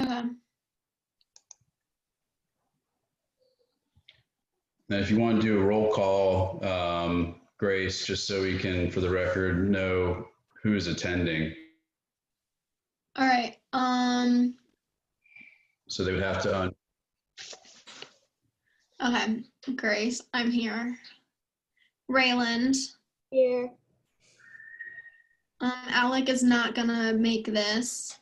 Okay. Now, if you want to do a roll call, Grace, just so we can, for the record, know who's attending. All right. So they would have to, Okay. Grace, I'm here. Rayland. Here. Alec is not gonna make this.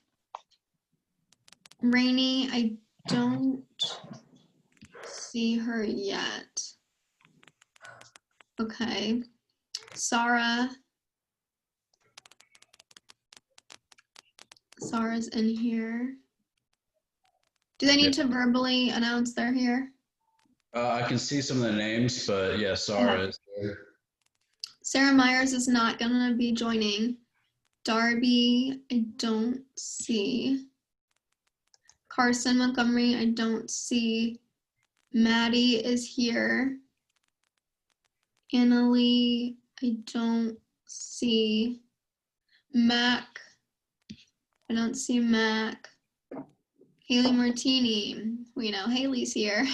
Rainy, I don't see her yet. Okay. Sarah. Sarah's in here. Do they need to verbally announce they're here? I can see some of the names, but yeah, Sarah is there. Sarah Myers is not gonna be joining. Darby, I don't see. Carson Montgomery, I don't see. Maddie is here. Annalie, I don't see. Mac, I don't see Mac. Haley Martini, we know Haley's here.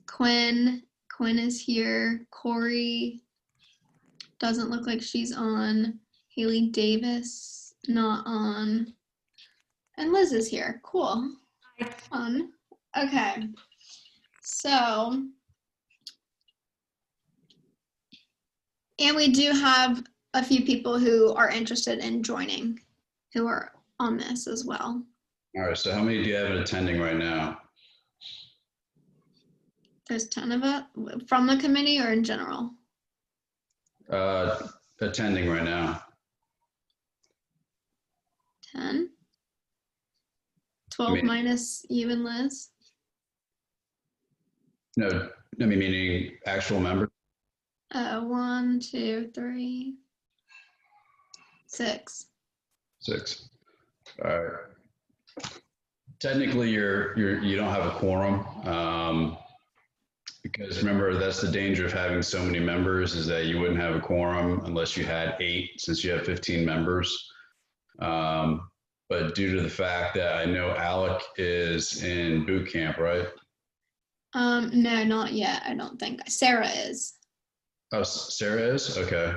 Quinn is here. Corey, doesn't look like she's on. Haley Davis, not on. And Liz is here. Cool. Fun. Okay. So, and we do have a few people who are interested in joining, who are on this as well. All right, so how many do you have attending right now? There's 10 of it from the committee or in general? Attending right now. 10? 12 minus you and Liz? No, I mean, meaning actual members. 1, 2, 3, 6. 6. All right. Technically, you don't have a quorum, because remember, that's the danger of having so many members, is that you wouldn't have a quorum unless you had 8, since you have 15 members. But due to the fact that I know Alec is in boot camp, right? No, not yet. I don't think. Sarah is. Oh, Sarah is? Okay.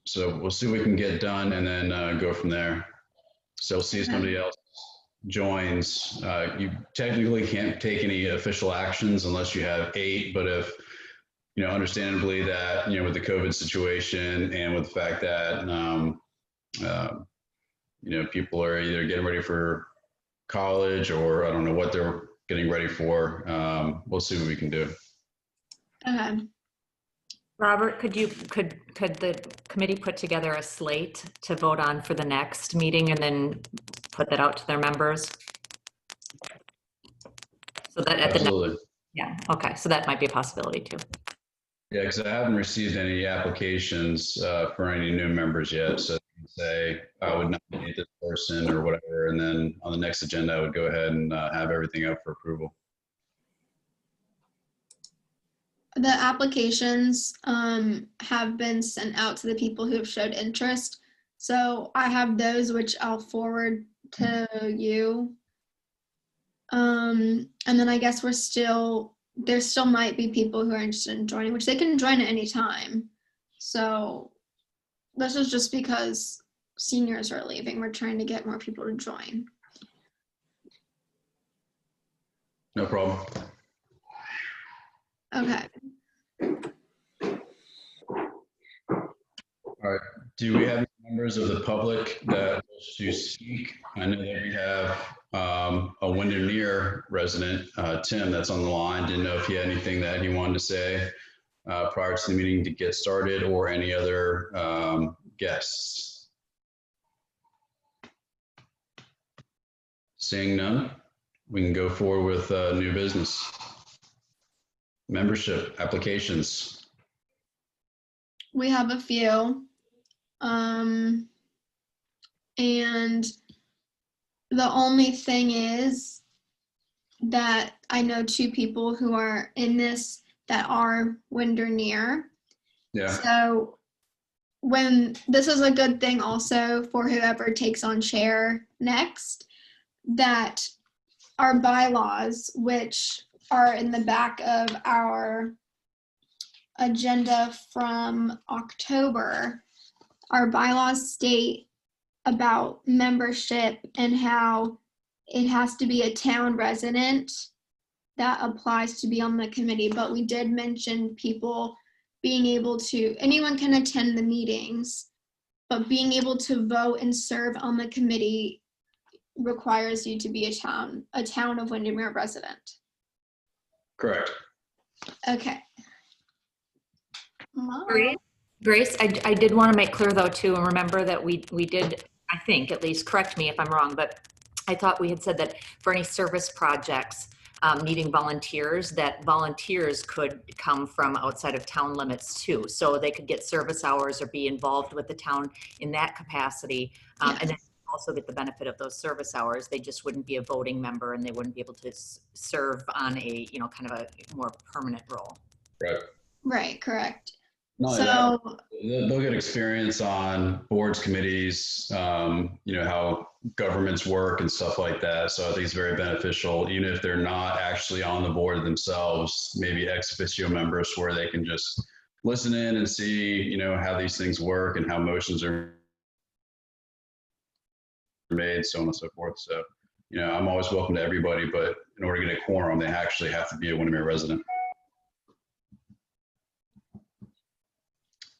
So we'll see what we can get done and then go from there. So see if somebody else joins. You technically can't take any official actions unless you have 8, but if, understandably that, with the COVID situation and with the fact that, people are either getting ready for college or I don't know what they're getting ready for. We'll see what we can do. Okay. Robert, could the committee put together a slate to vote on for the next meeting and then put that out to their members? So that at Absolutely. Yeah, okay, so that might be a possibility too. Yeah, because I haven't received any applications for any new members yet. So say I would nominate this person or whatever, and then on the next agenda, I would go ahead and have everything up for approval. The applications have been sent out to the people who have showed interest. So I have those which I'll forward to you. And then I guess there still might be people who are interested in joining, which they can join at any time. So this is just because seniors are leaving. We're trying to get more people to join. No problem. Okay. All right. Do we have any members of the public that wish to speak? I know that we have a Windermere resident, Tim, that's on the line. Didn't know if he had anything that he wanted to say prior to the meeting to get started, or any other guests. Seeing none, we can go forward with new business. Membership applications. We have a few. And the only thing is that I know 2 people who are in this that are Windermere. Yeah. So when this is a good thing also for whoever takes on chair next, that our bylaws, which are in the back of our agenda from October, our bylaws state about membership and how it has to be a town resident that applies to be on the committee. But we did mention people being able to, anyone can attend the meetings, but being able to vote and serve on the committee requires you to be a Town of Windermere resident. Correct. Okay. Grace, I did want to make clear though too, and remember that we did, I think at least, correct me if I'm wrong, but I thought we had said that for any service projects needing volunteers, that volunteers could come from outside of town limits too. So they could get service hours or be involved with the town in that capacity. Yes. And then also get the benefit of those service hours. They just wouldn't be a voting member and they wouldn't be able to serve on a, you know, kind of a more permanent role. Right. Right, correct. Not only So that, they'll get experience on boards, committees, you know, how governments work and stuff like that. So I think it's very beneficial, even if they're not actually on the board themselves, maybe ex officio members where they can just listen in and see, you know, how these things work and how motions are made, so on and so forth. So, you know, I'm always welcome to everybody, but in order to get a quorum, they actually have to be a Windermere resident.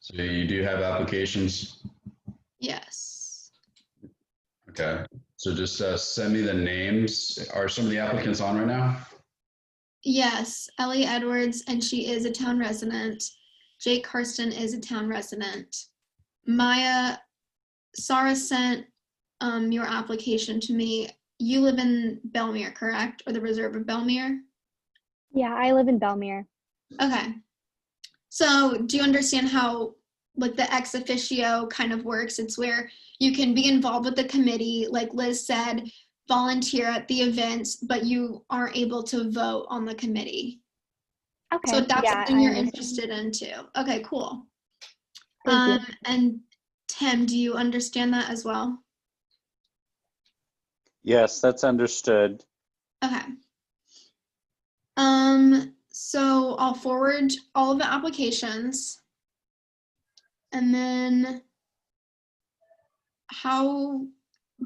So you do have applications? yes. Okay. So just send me the names. Are some of the applicants on right now? Yes, Ellie Edwards, and she is a town resident. Jake Karsten is a town resident. Maya, Sarah sent your application to me. You live in Belmere, correct? Or the Reserve of Belmere? Yeah, I live in Belmere. Okay. So do you understand how like the ex officio kind of works? It's where you can be involved with the committee, like Liz said, volunteer at the events, but you aren't able to vote on the committee. Okay. So that's yeah, something I you're understand. interested in too. Okay, cool. Thank you. And Tim, do you understand that as well? Yes, that's understood. Okay. So I'll forward all of the applications. And then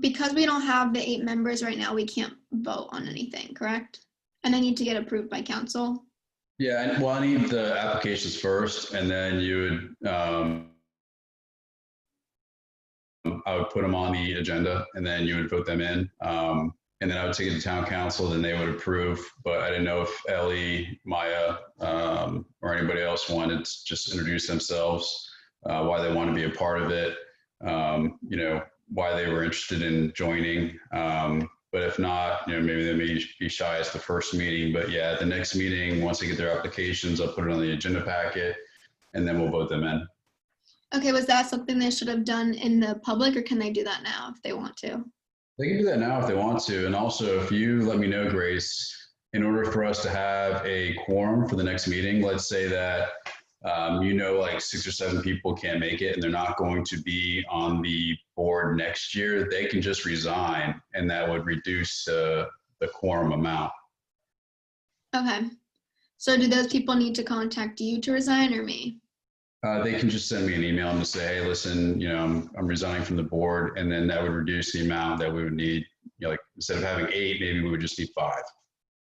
because we don't have the 8 members right now, we can't vote on anything, correct? And I need to get approved by council. Yeah, well, I need the applications first, and then you would, I would put them on the agenda, and then you would vote them in. And then I would take it to town council, then they would approve. But I didn't know if Ellie, Maya, or anybody else wanted to just introduce themselves, why they want to be a part of it, you know, why they were interested in joining. But if not, you know, maybe they may be shy as the first meeting. But yeah, at the next meeting, once they get their applications, I'll put it on the agenda packet, and then we'll vote them in. Okay, was that something they should have done in the public, or can they do that now if they want to? They can do that now if they want to. And also, if you let me know, Grace, in order for us to have a quorum for the next meeting, let's say that, you know, like 6 or 7 people can't make it and they're not going to be on the board next year, they can just resign, and that would reduce the quorum amount. Okay. So do those people need to contact you to resign or me? They can just send me an email and just say, hey, listen, you know, I'm resigning from the board. And then that would reduce the amount that we would need. You know, like instead of having 8, maybe we would just need 5.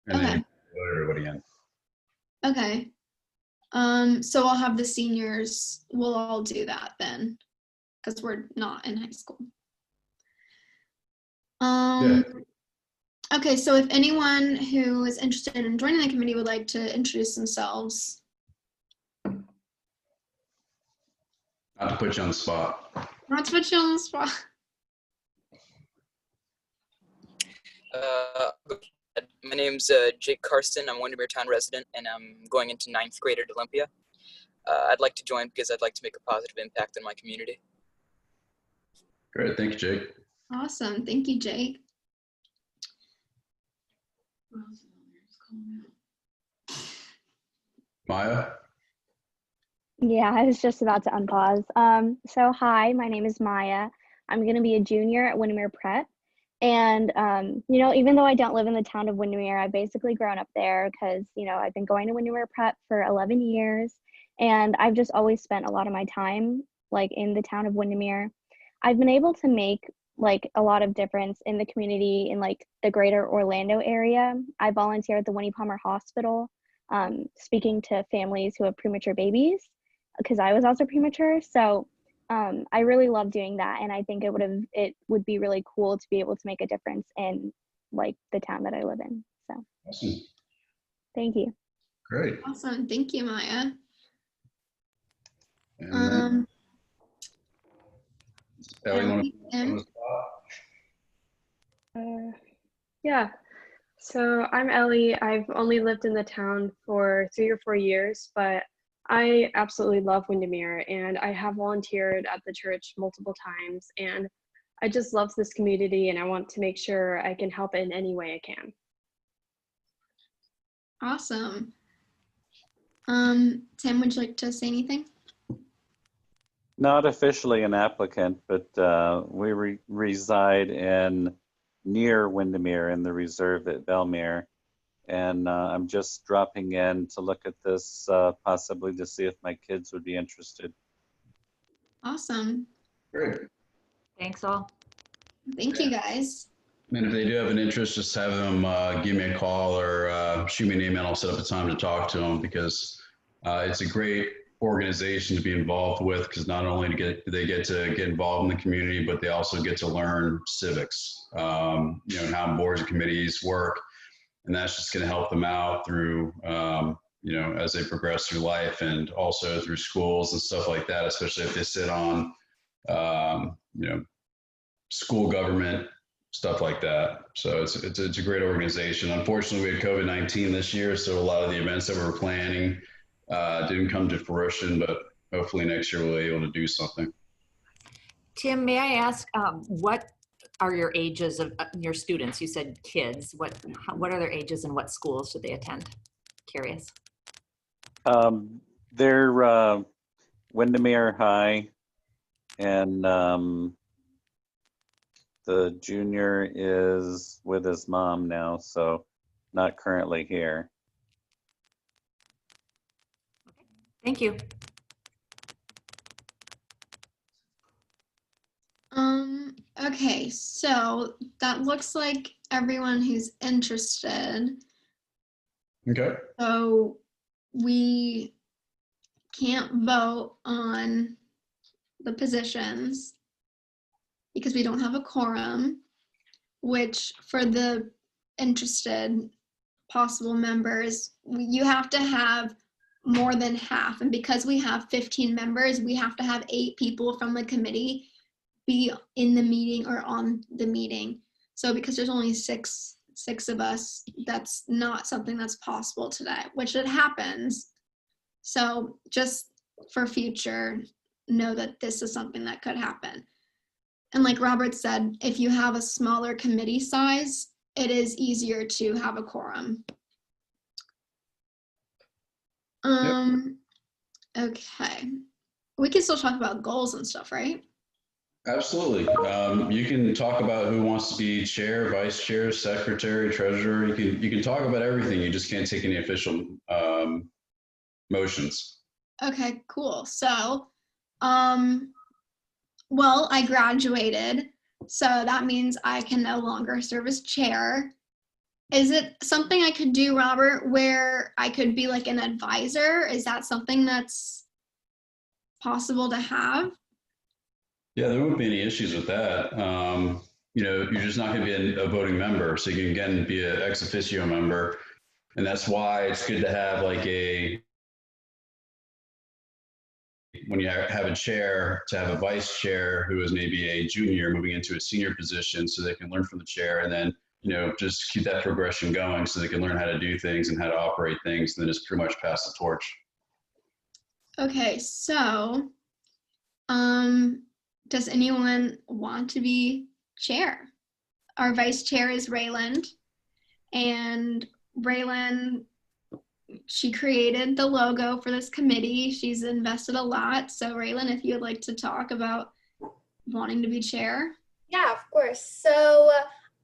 And then you vote everybody in. Okay. So I'll have the seniors, we'll all do that then, because we're not in high school. Okay, so if anyone who is interested in joining the committee would like to introduce themselves. Not to put you on the spot. Not to put you on the spot. My name's Jake Karsten. I'm a Windermere Town resident, and I'm going into 9th grade at Olympia. I'd like to join because I'd like to make a positive impact in my community. Great, thank you, Jake. Awesome, thank you, Jake. Maya? Yeah, I was just about to unpause. So hi, my name is Maya. I'm gonna be a junior at Windermere Prep. And even though I don't live in the town of Windermere, I've basically grown up there because, I've been going to Windermere Prep for 11 years, and I've just always spent a lot of my time like in the town of Windermere. I've been able to make like a lot of difference in the community in like the greater Orlando area. I volunteer at the Winnie Palmer Hospital, speaking to families who have premature babies because I was also premature. So I really love doing that, and I think it would be really cool to be able to make a difference in like the town that I live in. So Awesome. thank you. Great. Awesome. Thank you, Maya. And then, Ellie, you wanna- Tim? Yeah, so I'm Ellie. I've only lived in the town for 3 or 4 years, but I absolutely love Windermere, and I have volunteered at the church multiple times, and I just love this community, and I want to make sure I can help in any way I can. Awesome. Tim, would you like to say anything? Not officially an applicant, but we reside near Windermere in the reserve at Belmere. And I'm just dropping in to look at this, possibly to see if my kids would be interested. Awesome. Great. Thanks all. Thank you, guys. And if they do have an interest, just have them give me a call or shoot me an email. I'll set up a time to talk to them because it's a great organization to be involved with because not only do they get to get involved in the community, but they also get to learn civics, and how boards and committees work. And that's just going to help them out through, as they progress through life and also through schools and stuff like that, especially if they sit on, school government, stuff like that. So it's a great organization. Unfortunately, we had COVID-19 this year, so a lot of the events that we were planning didn't come to fruition, but hopefully next year we'll be able to do something. Tim, may I ask, what are your ages of your students? You said kids. What are their ages and what schools should they attend? Curious. They're Windermere High, and the junior is with his mom now, so not currently here. Thank you. Okay, so that looks like everyone who's interested. Okay. So we can't vote on the positions because we don't have a quorum, which for the interested possible members, you have to have more than half. And because we have 15 members, we have to have 8 people from the committee be in the meeting or on the meeting. So because there's only six of us, that's not something that's possible today, which it happens. So just for future, know that this is something that could happen. And like Robert said, if you have a smaller committee size, it is easier to have a quorum. Okay. We can still talk about goals and stuff, right? Absolutely. You can talk about who wants to be chair, vice chair, secretary, treasurer. You can talk about everything. You just can't take any official motions. Okay, cool. So, well, I graduated, so that means I can no longer serve as chair. Is it something I could do, Robert, where I could be like an advisor? Is that something that's possible to have? Yeah, there won't be any issues with that. You're just not going to be a voting member, so you can again be an ex officio member, and that's why it's good to have when you have a chair, to have a vice chair who is maybe a junior moving into a senior position, so they can learn from the chair, and then just keep that progression going, so they can learn how to do things and how to operate things, and then just pretty much pass the torch. Okay, so, does anyone want to be chair? Our vice chair is Rayland, and Rayland she created the logo for this committee. She's invested a lot. So Raylan, if you would like to talk about wanting to be chair. Yeah, of course. So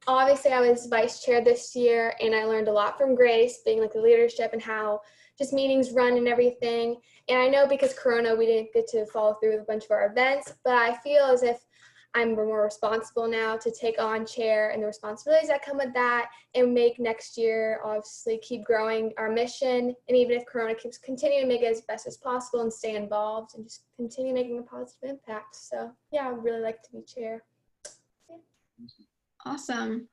obviously I was vice chair this year and I learned a lot from Grace, being like the leadership and how just meetings run and everything. And I know because Corona, we didn't get to follow through with a bunch of our events, but I feel as if I'm more responsible now to take on chair and the responsibilities that come with that and make next year, obviously keep growing our mission. And even if Corona keeps continuing, make it as best as possible and stay involved and just continue making a positive impact. So yeah, I would really like to be chair. Awesome.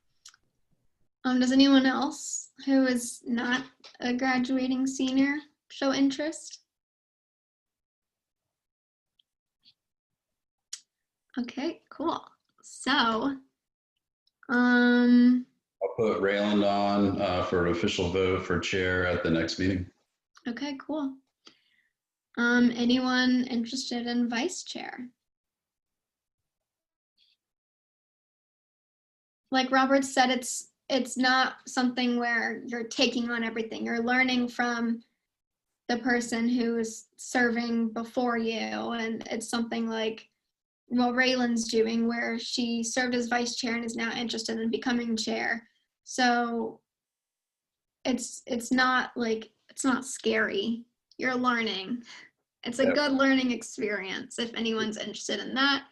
Does anyone else who is not a graduating senior show interest? Okay, cool. So, I'll put Rayland on for an official vote for chair at the next meeting. okay, cool. Anyone interested in vice chair? Like Robert said, it's not something where you're taking on everything. You're learning from the person who is serving before you, and it's something like what Raylan's doing, where she served as vice chair and is now interested in becoming chair. So it's not scary. You're learning. It's a good learning experience if anyone's interested in that.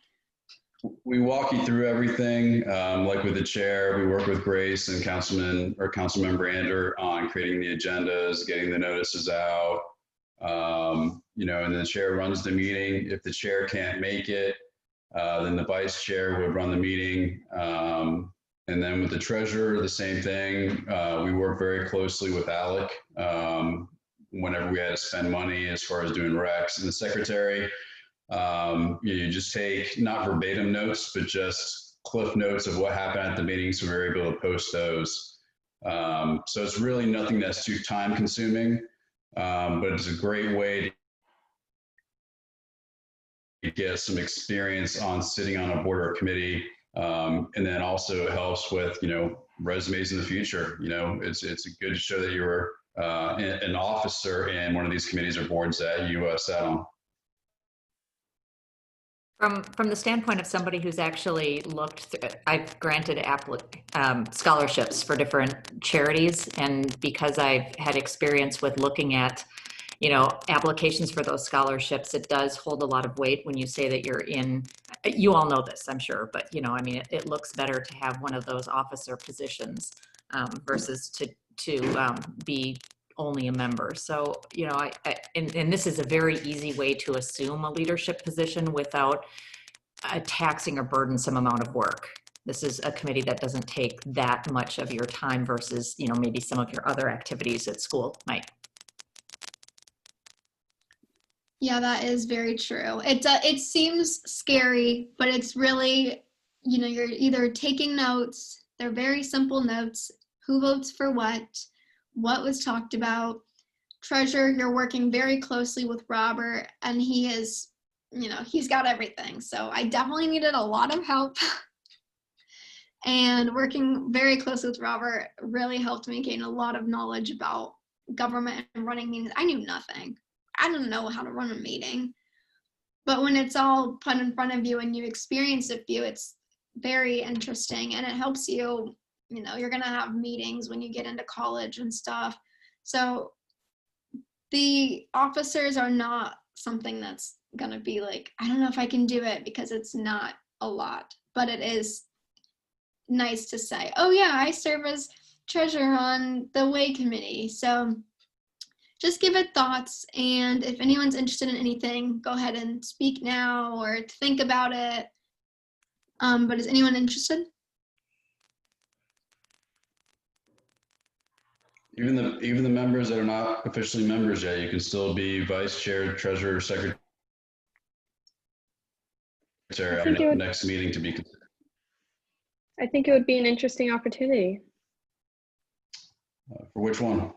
We walk you through everything. Like with the chair, we work with Grace and Councilmember Ander on creating the agendas, getting the notices out. And the chair runs the meeting. If the chair can't make it, then the vice chair would run the meeting. And then with the treasurer, the same thing. We work very closely with Alec whenever we had to spend money as far as doing recs. And the secretary, you just take not verbatim notes, but just cliff notes of what happened at the meeting, so we're able to post those. So it's really nothing that's too time consuming, but it's a great way to get some experience on sitting on a board or a committee. And then also it helps with, resumes in the future. It's good to show that you were an officer in one of these committees or boards that you sat on. From the standpoint of somebody who's actually looked through, I've granted scholarships for different charities, and because I've had experience with looking at, applications for those scholarships, it does hold a lot of weight when you say that you're in, you all know this, I'm sure, but it looks better to have one of those officer positions versus to be only a member. So, and this is a very easy way to assume a leadership position without a taxing or burdensome amount of work. This is a committee that doesn't take that much of your time versus, maybe some of your other activities at school might. Yeah, that is very true. It seems scary, but it's really, you're either taking notes, they're very simple notes, who votes for what was talked about. Treasurer, you're working very closely with Robert, and he is, he's got everything. So I definitely needed a lot of help. And working very closely with Robert really helped me gain a lot of knowledge about government and running meetings. I knew nothing. I didn't know how to run a meeting. But when it's all put in front of you and you experience a few, it's very interesting, and it helps you. You're going to have meetings when you get into college and stuff. So the officers are not something that's going to be like, I don't know if I can do it, because it's not a lot, but it is nice to say, oh yeah, I serve as treasurer on the way committee. So just give it thoughts. And if anyone's interested in anything, go ahead and speak now or think about it. But is anyone interested? Even the members that are not officially members yet, you can still be vice chair, treasurer, secretary at the next meeting to be considered. I think it would be an interesting opportunity. For which one?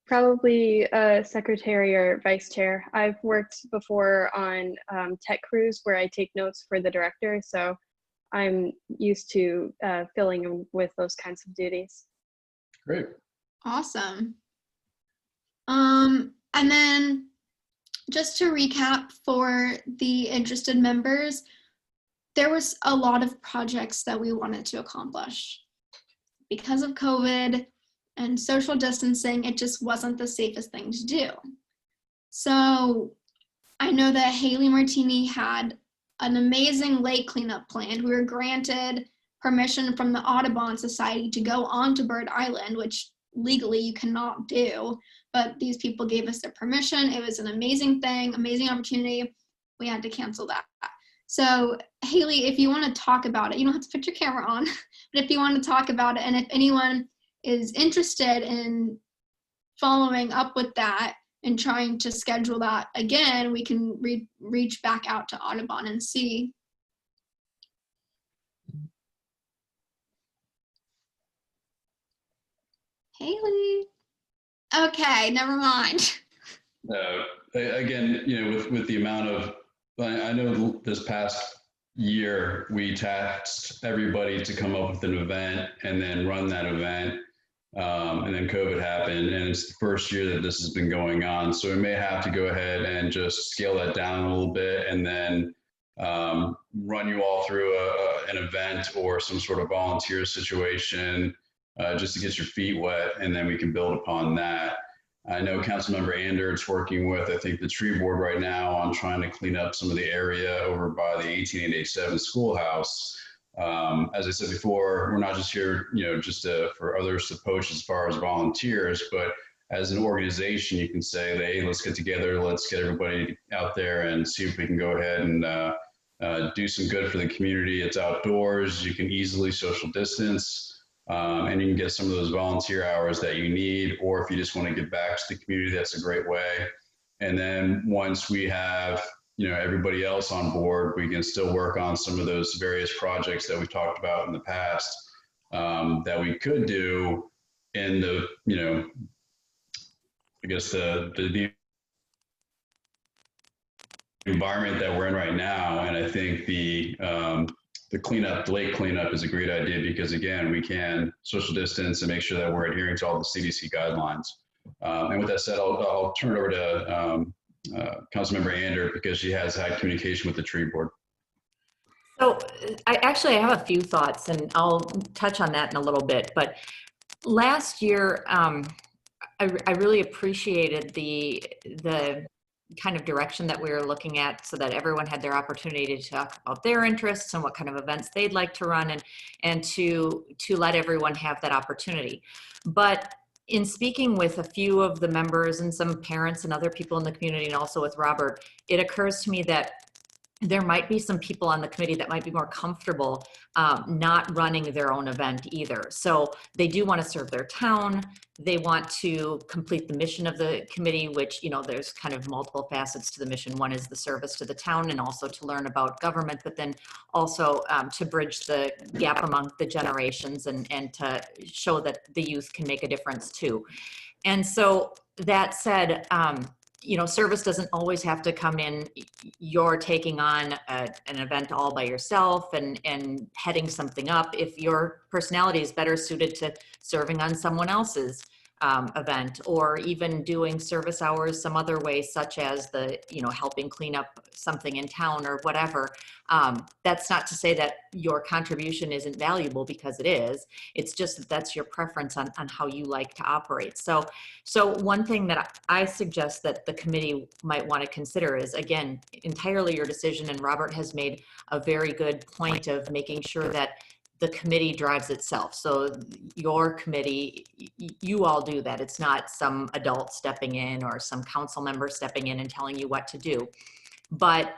Probably secretary or vice chair. I've worked before on tech crews where I take notes for the director, so I'm used to filling in with those kinds of duties. Great. Awesome. And then just to recap for the interested members, there was a lot of projects that we wanted to accomplish. Because of COVID and social distancing, it just wasn't the safest thing to do. So I know that Haley Martini had an amazing lake cleanup plan. We were granted permission from the Audubon Society to go onto Bird Island, which legally you cannot do, but these people gave us their permission. It was an amazing thing, amazing opportunity. We had to cancel that. So Haley, if you want to talk about it, you don't have to put your camera on, but if you want to talk about it, and if anyone is interested in following up with that and trying to schedule that again, we can reach back out to Audubon and see. Haley. Okay, never mind. Again, with the amount of, I know this past year we tasked everybody to come up with an event and then run that event, and then COVID happened, and it's the first year that this has been going on. So we may have to go ahead and just scale that down a little bit, and then run you all through an event or some sort of volunteer situation, just to get your feet wet, and then we can build upon that. I know Councilmember Andert's working with, I think, the tree board right now on trying to clean up some of the area over by the 18887 schoolhouse. As I said before, we're not just here, just for others to poach as far as volunteers, but as an organization, you can say, hey, let's get together, let's get everybody out there and see if we can go ahead and do some good for the community. It's outdoors, you can easily social distance. And you can get some of those volunteer hours that you need, or if you just want to give back to the community, that's a great way. And then once we have, everybody else on board, we can still work on some of those various projects that we've talked about in the past, that we could do in the, I guess the environment that we're in right now. And I think the lake cleanup is a great idea because, again, we can social distance and make sure that we're adhering to all the CDC guidelines. And with that said, I'll turn it over to Councilmember Ander because she has had communication with the tree board. So I have a few thoughts, and I'll touch on that in a little bit. But last year, I really appreciated the kind of direction that we were looking at, so that everyone had their opportunity to talk about their interests and what kind of events they'd like to run, and to let everyone have that opportunity. But in speaking with a few of the members and some parents and other people in the community, and also with Robert, it occurs to me that there might be some people on the committee that might be more comfortable not running their own event either. So they do want to serve their town. They want to complete the mission of the committee, which, there's kind of multiple facets to the mission. One is the service to the town and also to learn about government, but then also to bridge the gap among the generations and to show that the youth can make a difference too. And so that said, service doesn't always have to come in. You're taking on an event all by yourself and heading something up. If your personality is better suited to serving on someone else's event, or even doing service hours some other way, such as helping clean up something in town or whatever. That's not to say that your contribution isn't valuable, because it is. It's just that that's your preference on how you like to operate. So one thing that I suggest that the committee might want to consider is, again, entirely your decision. And Robert has made a very good point of making sure that the committee drives itself. So your committee, you all do that. It's not some adult stepping in or some council member stepping in and telling you what to do. But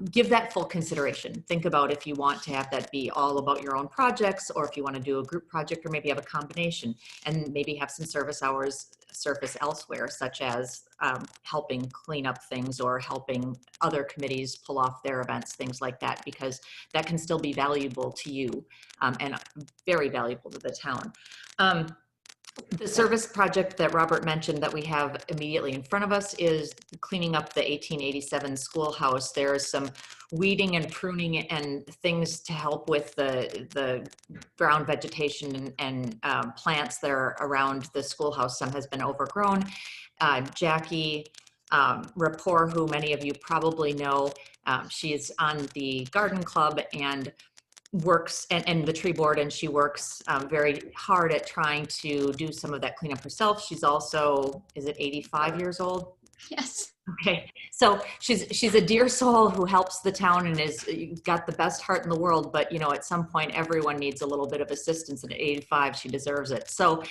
give that full consideration. Think about if you want to have that be all about your own projects, or if you want to do a group project, or maybe have a combination, and maybe have some service hours surface elsewhere, such as helping clean up things or helping other committees pull off their events, things like that, because that can still be valuable to you and very valuable to the town. The service project that Robert mentioned that we have immediately in front of us is cleaning up the 1887 schoolhouse. There is some weeding and pruning and things to help with the ground vegetation and plants that are around the schoolhouse. Some has been overgrown. Jackie Rapport, who many of you probably know, she is on the garden club and works and the tree board, and she works very hard at trying to do some of that cleanup herself. She's also, is it 85 years old? Yes. Okay, so she's a dear soul who helps the town and is got the best heart in the world, but you know, at some point everyone needs a little bit of assistance, and at 85 she deserves it. So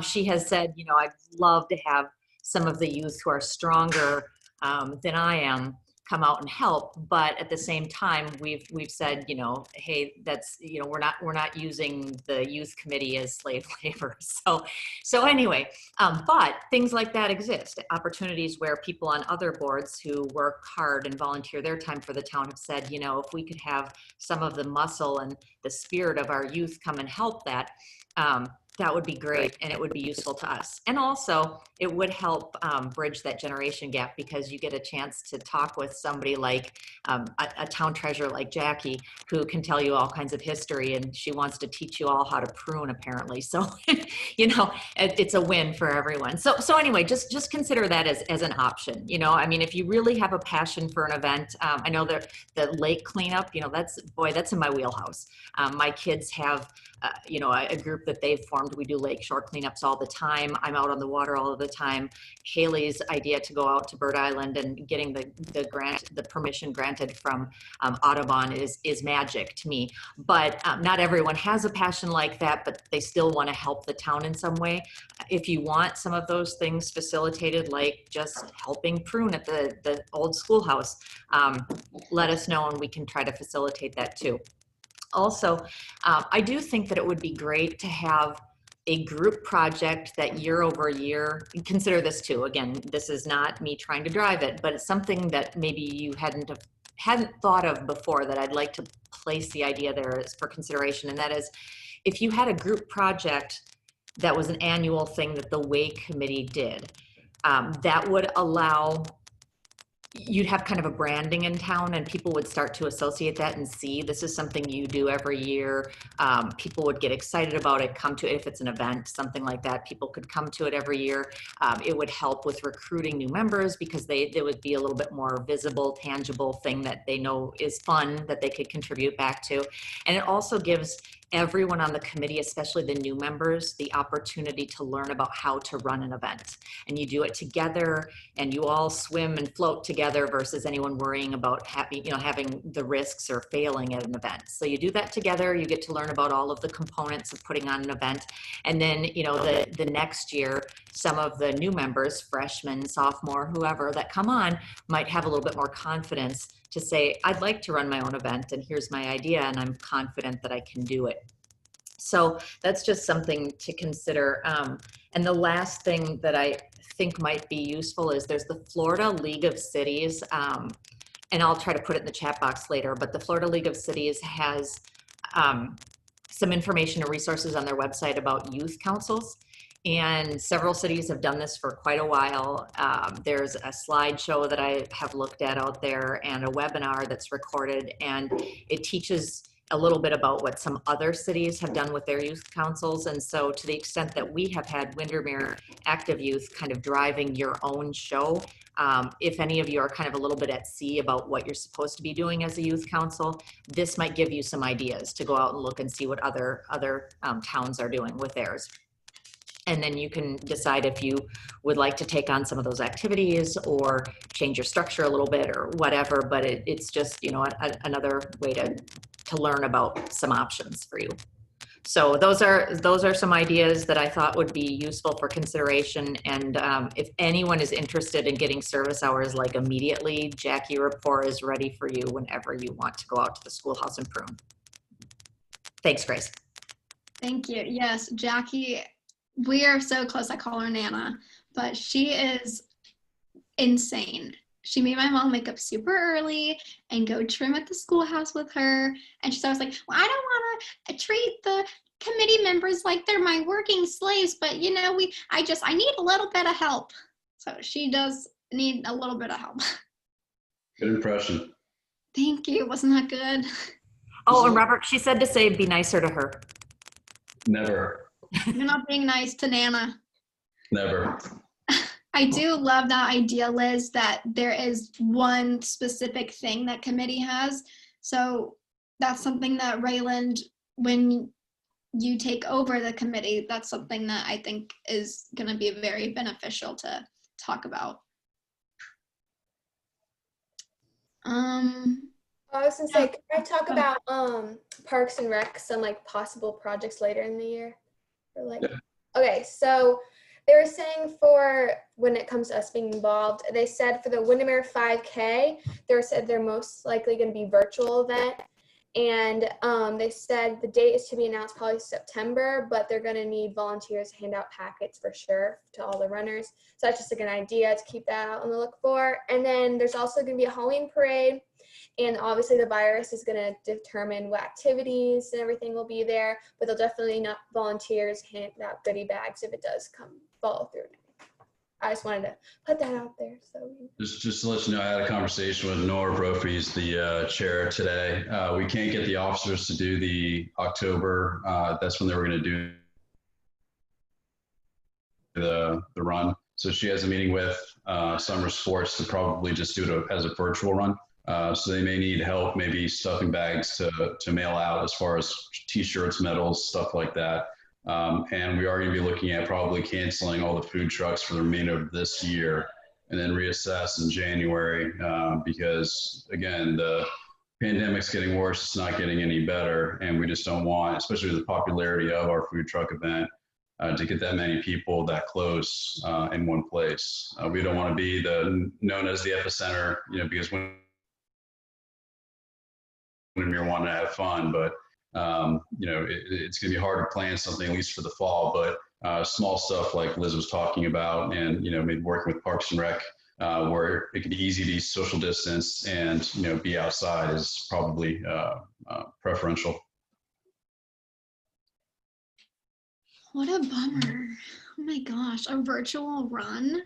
she has said, you know, I'd love to have some of the youth who are stronger than I am come out and help, but at the same time we've said, you know, hey, that's, you know, we're not using the youth committee as slave labor. So anyway, but things like that exist, opportunities where people on other boards who work hard and volunteer their time for the town have said, you know, if we could have some of the muscle and the spirit of our youth come and help that, that would be great, and it would be useful to us. And also, it would help bridge that generation gap, because you get a chance to talk with somebody like a town treasurer like Jackie, who can tell you all kinds of history, and she wants to teach you all how to prune, apparently. So, you know, it's a win for everyone. So anyway, just consider that as an option. You know, I mean, if you really have a passion for an event, I know that the lake cleanup, you know, that's in my wheelhouse. My kids have, you know, a group that they've formed. We do lake shore cleanups all the time. I'm out on the water all of the time. Haley's idea to go out to Bird Island and getting the permission granted from Audubon is magic to me. But not everyone has a passion like that, but they still want to help the town in some way. If you want some of those things facilitated, like just helping prune at the old schoolhouse, let us know and we can try to facilitate that too. Also, I do think that it would be great to have a group project that year over year, consider this too, again, this is not me trying to drive it, but it's something that maybe you hadn't thought of before that I'd like to place the idea there as for consideration. And that is, if you had a group project that was an annual thing that the Way Committee did, that would allow, you'd have kind of a branding in town, and people would start to associate that and see this is something you do every year. People would get excited about it, come to it. If it's an event, something like that, people could come to it every year. It would help with recruiting new members, because they would be a little bit more visible, tangible thing that they know is fun that they could contribute back to. And it also gives everyone on the committee, especially the new members, the opportunity to learn about how to run an event. And you do it together, and you all swim and float together versus anyone worrying about having the risks or failing at an event. So you do that together, you get to learn about all of the components of putting on an event. And then, you know, the next year, some of the new members, freshmen, sophomore, whoever that come on, might have a little bit more confidence to say, I'd like to run my own event, and here's my idea, and I'm confident that I can do it. So that's just something to consider. And the last thing that I think might be useful is there's the Florida League of Cities, and I'll try to put it in the chat box later, but the Florida League of Cities has some information and resources on their website about youth councils. And several cities have done this for quite a while. There's a slideshow that I have looked at out there, and a webinar that's recorded, and it teaches a little bit about what some other cities have done with their youth councils. And so to the extent that we have had Windermere Active Youth kind of driving your own show, if any of you are kind of a little bit at sea about what you're supposed to be doing as a youth council, this might give you some ideas to go out and look and see what other towns are doing with theirs. And then you can decide if you would like to take on some of those activities or change your structure a little bit or whatever, but it's just, you know, another way to learn about some options for you. So those are some ideas that I thought would be useful for consideration. And if anyone is interested in getting service hours like immediately, Jackie Rapport is ready for you whenever you want to go out to the schoolhouse and prune. Thanks, Grace. Thank you. Yes, Jackie, we are so close. I call her Nana, but she is insane. she made my mom wake up super early and go trim at the schoolhouse with her. And she's always like, well, I don't want to treat the committee members like they're my working slaves, but you know, I need a little bit of help. So she does need a little bit of help. Good impression. Thank you. Wasn't that good? Oh, and Robert, she said to say be nicer to her. Never. You're not being nice to Nana. Never. I do love that idea, Liz, that there is one specific thing that committee has. So that's something that Rayland, when you take over the committee, that's something that I think is going to be very beneficial to talk about. I was gonna say, can I talk about Parks and Rec, some like possible projects later in the year? Or like, okay, so they were saying for when it comes to us being involved, they said for the Windermere 5K, they said they're most likely going to be virtual event. And they said the date is to be announced probably September, but they're going to need volunteers to hand out packets for sure to all the runners. So that's just like an idea to keep that out on the look for. And then there's also going to be a Halloween parade. And obviously the virus is going to determine what activities and everything will be there, but they'll definitely not volunteers hand out goodie bags if it does follow through. I just wanted to put that out there. So Just to let you know, I had a conversation with Nora Brophy's the chair today. We can't get the officers to do the October. That's when they were going to do the run. So she has a meeting with Summer Sports to probably just do it as a virtual run. So they may need help, maybe stuffing bags to mail out as far as t-shirts, medals, stuff like that. And we are going to be looking at probably canceling all the food trucks for the remainder of this year and then reassess in January because, again, the pandemic's getting worse. It's not getting any better. And we just don't want, especially with the popularity of our food truck event, to get that many people that close in one place. We don't want to be known as the epicenter, because when you're wanting to have fun, but it's going to be hard to plan something, at least for the fall, but small stuff like Liz was talking about and, maybe working with Parks and Rec where it could be easy to be social distance and, be outside is probably preferential. What a bummer. Oh my gosh, a virtual run?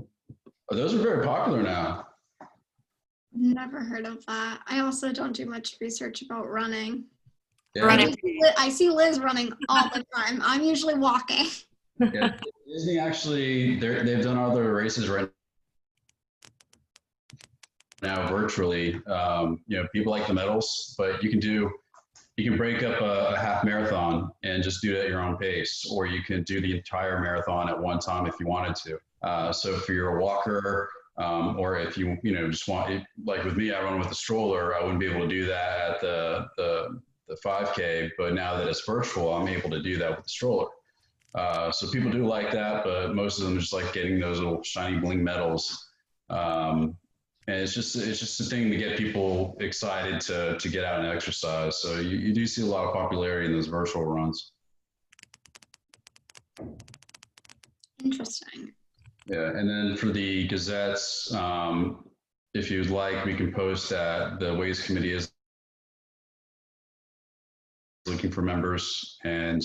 Oh, those are very popular now. Never heard of that. I also don't do much research about running. Yeah. I see Liz running all the time. I'm usually walking. Yeah, Disney actually, they've done other races right now virtually. People like the medals, but you can break up a half marathon and just do it at your own pace, or you can do the entire marathon at one time if you wanted to. So if you're a walker, or if you just want, like with me, I run with a stroller. I wouldn't be able to do that at the 5K, but now that it's virtual, I'm able to do that with the stroller. So people do like that, but most of them just like getting those little shiny bling medals. And it's just a thing to get people excited to get out and exercise. So you do see a lot of popularity in those virtual runs. Interesting. Yeah, and then for the gazettes, if you'd like, we can post that the Ways Committee is looking for members and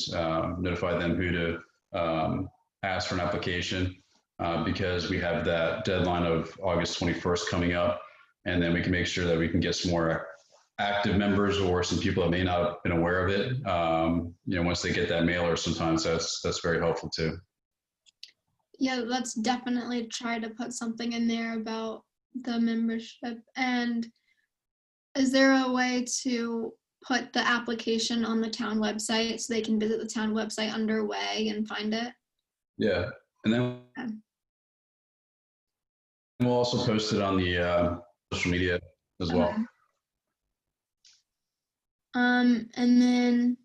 notify them who to ask for an application because we have that deadline of August 21st coming up, and then we can make sure that we can get some more active members or some people that may not have been aware of it. Once they get that mailer, sometimes that's very helpful too. Yeah, let's definitely try to put something in there about the membership. And is there a way to put the application on the town website so they can visit the town website under Way and find it? Yeah, and then we'll also post it on the social media as well. Okay. And then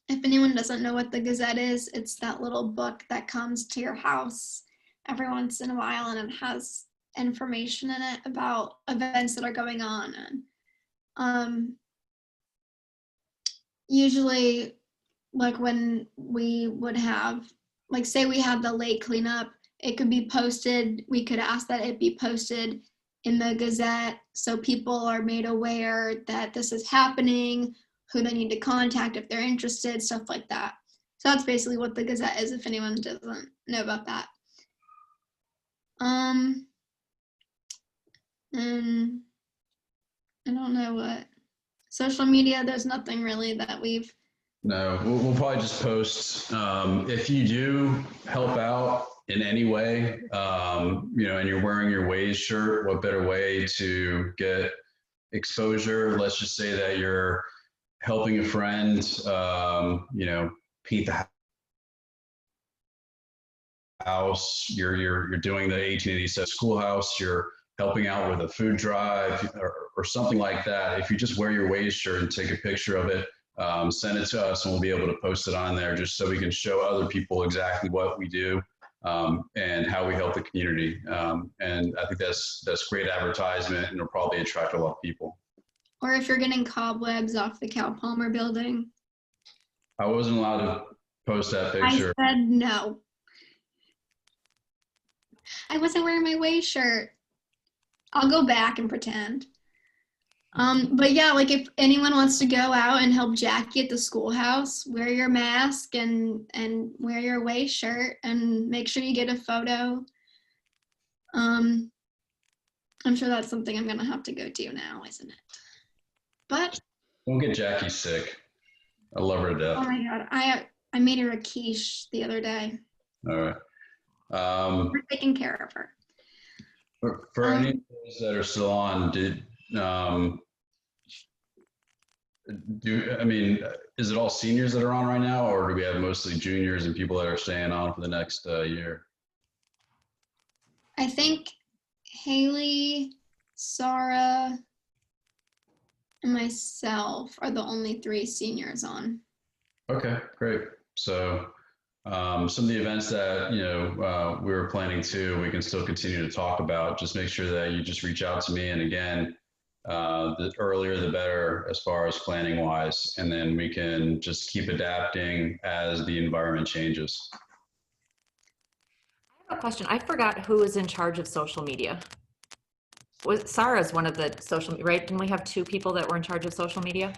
if anyone doesn't know what the Gazette is, it's that little book that comes to your house every once in a while, and it has information in it about events that are going on. And usually, like when we would have, like say we had the lake cleanup, it could be posted. We could ask that it be posted in the Gazette so people are made aware that this is happening, who they need to contact if they're interested, stuff like that. So that's basically what the Gazette is, if anyone doesn't know about that. And I don't know what. Social media, there's nothing really that we've. No, we'll probably just post. If you do help out in any way, you know, and you're wearing your Waze shirt, what better way to get exposure? Let's just say that you're helping a friend, you know, paint the house, you're doing the 1887 schoolhouse, you're helping out with a food drive or something like that. If you just wear your Waze shirt and take a picture of it, send it to us and we'll be able to post it on there just so we can show other people exactly what we do and how we help the community. And I think that's great advertisement and it'll probably attract a lot of people. Or if you're getting cobwebs off the Cal Palmer building. I wasn't allowed to post that picture. I said no. I wasn't wearing my Waze shirt. I'll go back and pretend. But yeah, like if anyone wants to go out and help Jackie at the schoolhouse, wear your mask and wear your Waze shirt and make sure you get a photo. I'm sure that's something I'm gonna have to go do now, isn't it? But Don't get Jackie sick. I love her to death. oh my God, I made her a quiche the other day. All right. We're taking care of her. For any of those that are still on, is it all seniors that are on right now, or do we have mostly juniors and people that are staying on for the next year? I think Haley, Sarah, and myself are the only 3 seniors on. Okay, great. So some of the events that we were planning to, we can still continue to talk about. Just make sure that you just reach out to me, and again, the earlier the better as far as planning wise, and then we can just keep adapting as the environment changes. I have a question. I forgot who is in charge of social media. Sarah's one of the social, right? Didn't we have 2 people that were in charge of social media?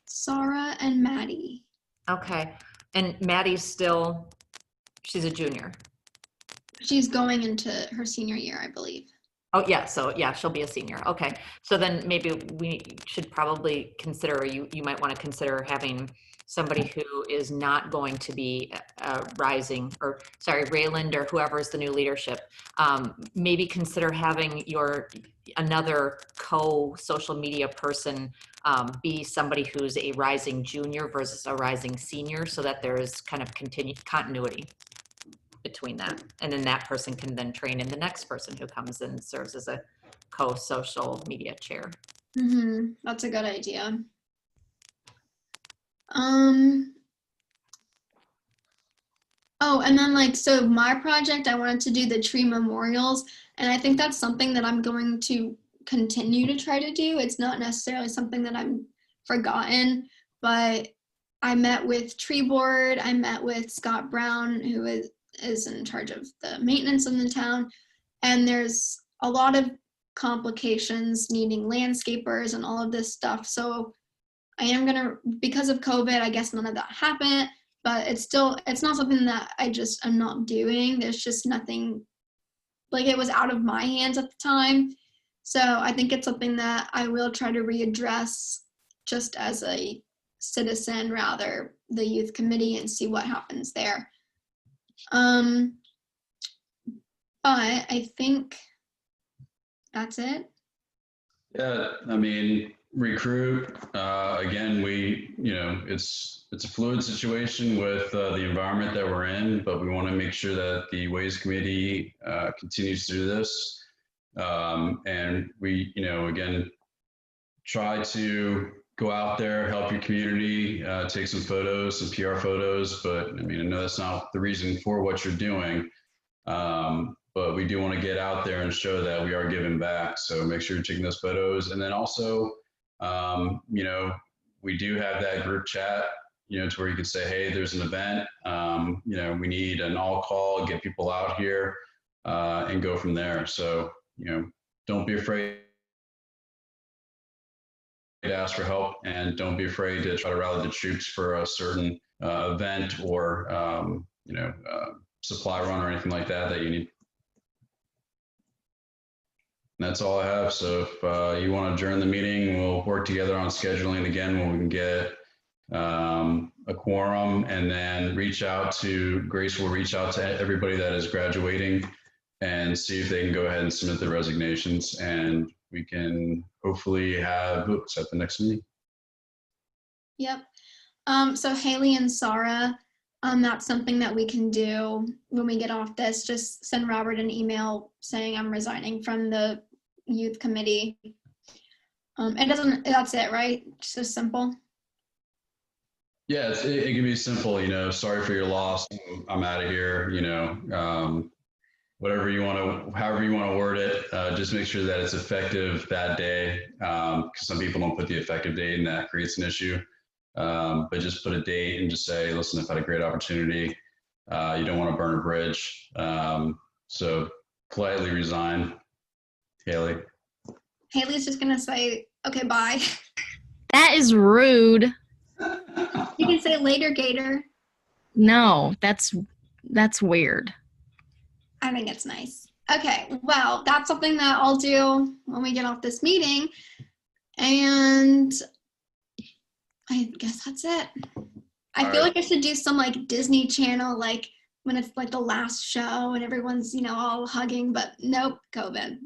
Sarah and Maddie. Okay. And Maddie's still, she's a junior. She's going into her senior year, I believe. Oh yeah, so yeah, she'll be a senior. Okay, so then maybe we should probably consider, you might want to consider having somebody who is not going to be rising, or sorry, Rayland or whoever is the new leadership. Maybe consider having another co-social media person be somebody who's a rising junior versus a rising senior, so that there is kind of continuity between that, and then that person can then train in the next person who comes and serves as a co-social media chair. Mm-hmm. That's a good idea. Oh, and then so my project, I wanted to do the tree memorials, and I think that's something that I'm going to continue to try to do. It's not necessarily something that I'm forgotten, but I met with Tree Board, I met with Scott Brown, who is in charge of the maintenance in the town, and there's a lot of complications needing landscapers and all of this stuff. So I am gonna, because of COVID, I guess none of that happened, but it's not something that I just am not doing. There's just nothing, it was out of my hands at the time. So I think it's something that I will try to readdress just as a citizen, rather the youth committee, and see what happens there. But I think that's it. Yeah, I mean, recruit, again, it's a fluid situation with the environment that we're in, but we want to make sure that the Ways Committee continues to do this. And we, again, try to go out there, help your community, take some photos, some PR photos, but I mean, I know that's not the reason for what you're doing, but we do want to get out there and show that we are giving back. So make sure you're taking those photos. And then also, we do have that group chat, to where you can say, hey, there's an event, we need an all call, get people out here and go from there. So, don't be afraid to ask for help, and don't be afraid to try to rally the troops for a certain event or supply run or anything like that that you need. And that's all I have. So if you want to adjourn the meeting, we'll work together on scheduling again when we can get a quorum, and then Grace will reach out to everybody that is graduating and see if they can go ahead and submit their resignations, and we can hopefully have votes at the next meeting. Yep. So Haley and Sarah, that's something that we can do when we get off this. Just send Robert an email saying I'm resigning from the youth committee. That's it, right? Just as simple. Yeah, it can be simple, sorry for your loss, I'm out of here, whatever you want to, however you want to word it, just make sure that it's effective that day, because some people don't put the effective date and that creates an issue. But just put a date and just say, listen, I've had a great opportunity. You don't want to burn a bridge. So politely resign. Haley. Haley's just going to say, okay, bye. That is rude. You can say later, Gator. No, that's weird. I think it's nice. Okay, well, that's something that I'll do when we get off this meeting. And I guess that's it. I feel like I should do some like Disney Channel, like when it's like the last show and everyone's, all hugging, but nope, COVID.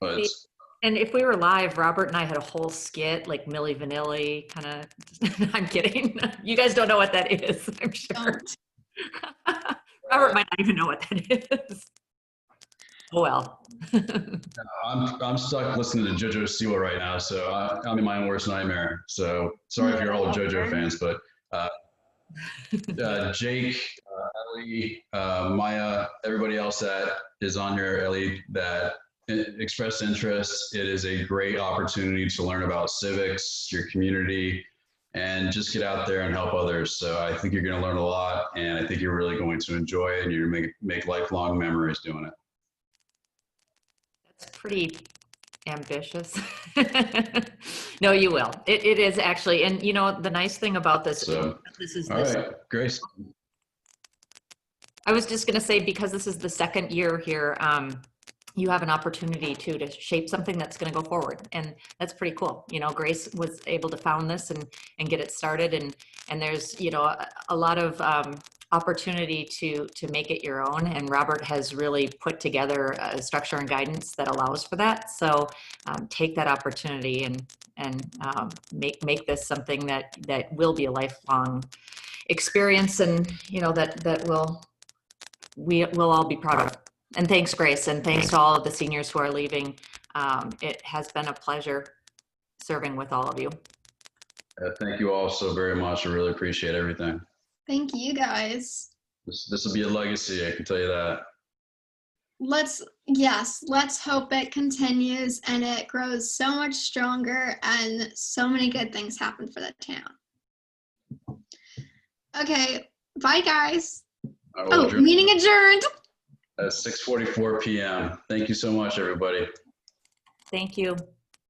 But And if we were live, Robert and I had a whole skit, like Milli Vanilli, kind of. I'm kidding. You guys don't know what that is, I'm sure. Robert might not even know what that is. Oh well. I'm stuck listening to JoJo Siwa right now, so I'm in my own worst nightmare. So sorry if you're all JoJo fans, but Jake, Ellie, Maya, everybody else that is on here, Ellie, that expressed interest. It is a great opportunity to learn about civics, your community, and just get out there and help others. So I think you're going to learn a lot, and I think you're really going to enjoy it, and you're going to make lifelong memories doing it. That's pretty ambitious. No, you will. It is actually. And the nice thing about this, So, this is all right, Grace. I was just going to say, because this is the second year here, you have an opportunity to shape something that's going to go forward. And that's pretty cool. Grace was able to found this and get it started. And there's, a lot of opportunity to make it your own. And Robert has really put together a structure and guidance that allows for that. So take that opportunity and make this something that will be a lifelong experience, and, that we'll all be proud of. And thanks, Grace, and thanks to all of the seniors who are leaving. It has been a pleasure serving with all of you. Thank you all so very much. I really appreciate everything. Thank you guys. This will be a legacy, I can tell you that. Let's hope it continues and it grows so much stronger and so many good things happen for the town. Okay, bye guys. Meeting adjourned. At 6:44 p.m. Thank you so much, everybody. Thank you.